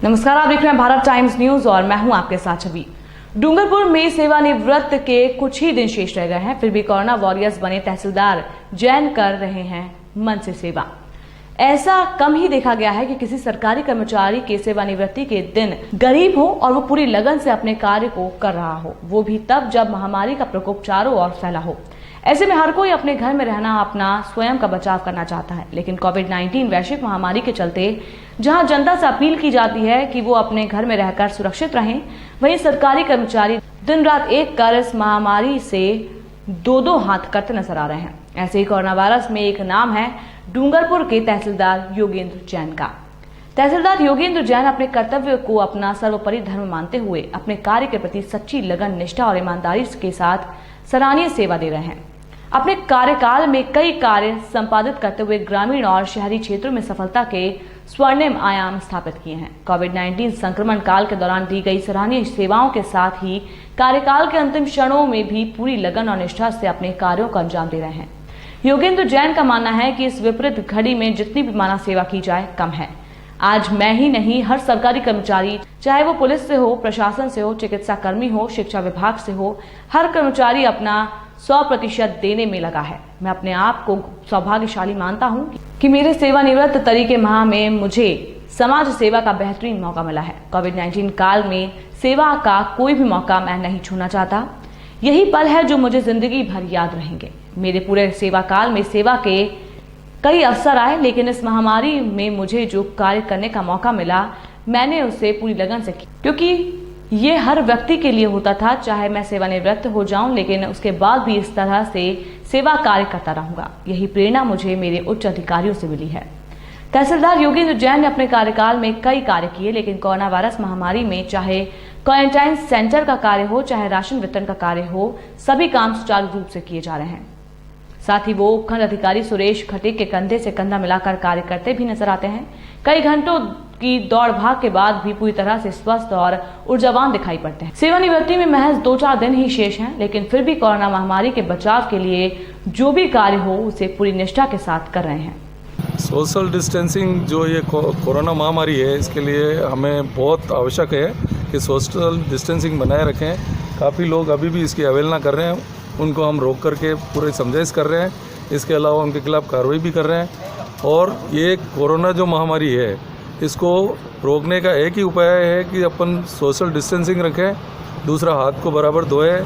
नमस्कार, आप देख रहे हैं भारत टाइम्स न्यूज और मैं हूं आपके साथ छवि। डूंगरपुर में सेवानिवृत्त के कुछ ही दिन शेष रह गए हैं, फिर भी कोरोना वॉरियर्स बने तहसीलदार जैन कर रहे हैं मन से सेवा। ऐसा कम ही देखा गया है कि किसी सरकारी कर्मचारी के सेवानिवृत्ति के दिन गरीब हो और वो पूरी लगन से अपने कार्य को कर रहा हो, वो भी तब जब महामारी का प्रकोप चारों ओर फैला हो। ऐसे में हर कोई अपने घर में रहना, अपना स्वयं का बचाव करना चाहता है, लेकिन कोविड-19 वैश्विक महामारी के चलते जहां जनता से अपील की जाती है कि वो अपने घर में रहकर सुरक्षित रहें, वहीं सरकारी कर्मचारी दिन रात एक कर इस महामारी से दो हाथ करते नजर आ रहे हैं। ऐसे ही कोरोना वायरस में एक नाम है डूंगरपुर के तहसीलदार योगेंद्र जैन का। तहसीलदार योगेंद्र जैन अपने कर्तव्य को अपना सर्वोपरि धर्म मानते हुए अपने कार्य के प्रति सच्ची लगन, निष्ठा और ईमानदारी के साथ सराहनीय सेवा दे रहे हैं। अपने कार्यकाल में कई कार्य संपादित करते हुए ग्रामीण और शहरी क्षेत्रों में सफलता के स्वर्णिम आयाम स्थापित किए हैं। कोविड-19 संक्रमण काल के दौरान दी गई सराहनीय सेवाओं के साथ ही कार्यकाल के अंतिम क्षणों में भी पूरी लगन और निष्ठा से अपने कार्यों को अंजाम दे रहे हैं। योगेंद्र जैन का मानना है कि इस विपरीत घड़ी में जितनी भी मानव सेवा की जाए कम है। आज मैं ही नहीं, हर सरकारी कर्मचारी, चाहे वो पुलिस से हो, प्रशासन से हो, चिकित्सा कर्मी हो, शिक्षा विभाग से हो, हर कर्मचारी अपना 100% देने में लगा है। मैं अपने आप को सौभाग्यशाली मानता हूं कि मेरे सेवानिवृत्त तरीके माह में मुझे समाज सेवा का बेहतरीन मौका मिला है। कोविड-19 काल में सेवा का कोई भी मौका मैं नहीं छूना चाहता। यही पल है जो मुझे जिंदगी भर याद रहेंगे। मेरे पूरे सेवा काल में सेवा के कई अवसर आए, लेकिन इस महामारी में मुझे जो कार्य करने का मौका मिला, मैंने उसे पूरी लगन से किया, क्योंकि ये हर व्यक्ति के लिए होता था। चाहे मैं सेवानिवृत्त हो जाऊं, लेकिन उसके बाद भी इस तरह से सेवा कार्य करता रहूंगा। यही प्रेरणा मुझे मेरे उच्च अधिकारियों से मिली है। तहसीलदार योगेंद्र जैन ने अपने कार्यकाल में कई कार्य किए, लेकिन कोरोना वायरस महामारी में चाहे क्वारंटाइन सेंटर का कार्य हो, चाहे राशन वितरण का कार्य हो, सभी काम सुचारू रूप से किए जा रहे हैं। साथ ही वो खंड अधिकारी सुरेश खटीक के कंधे से कंधा मिलाकर कार्य करते भी नजर आते हैं। कई घंटों की दौड़ भाग के बाद भी पूरी तरह से स्वस्थ और ऊर्जावान दिखाई पड़ते हैं। सेवानिवृत्ति में महज 2-4 दिन ही शेष हैं, लेकिन फिर भी कोरोना महामारी के बचाव के लिए जो भी कार्य हो उसे पूरी निष्ठा के साथ कर रहे हैं। सोशल डिस्टेंसिंग जो ये कोरोना महामारी है, इसके लिए हमें बहुत आवश्यक है कि सोशल डिस्टेंसिंग बनाए रखें। काफ़ी लोग अभी भी इसकी अवहेलना कर रहे हैं, उनको हम रोक करके पूरे समझाइश कर रहे हैं। इसके अलावा उनके खिलाफ कार्रवाई भी कर रहे हैं। और ये कोरोना जो महामारी है, इसको रोकने का एक ही उपाय है कि अपन सोशल डिस्टेंसिंग रखें, दूसरा हाथ को बराबर धोएं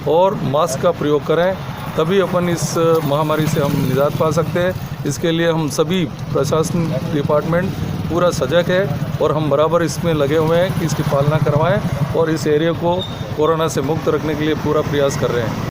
और मास्क का प्रयोग करें, तभी अपन इस महामारी से हम निजात पा सकते हैं। इसके लिए हम सभी प्रशासन डिपार्टमेंट पूरा सजग है और हम बराबर इसमें लगे हुए हैं कि इसकी पालना करवाएं और इस एरिया को कोरोना से मुक्त रखने के लिए पूरा प्रयास कर रहे हैं।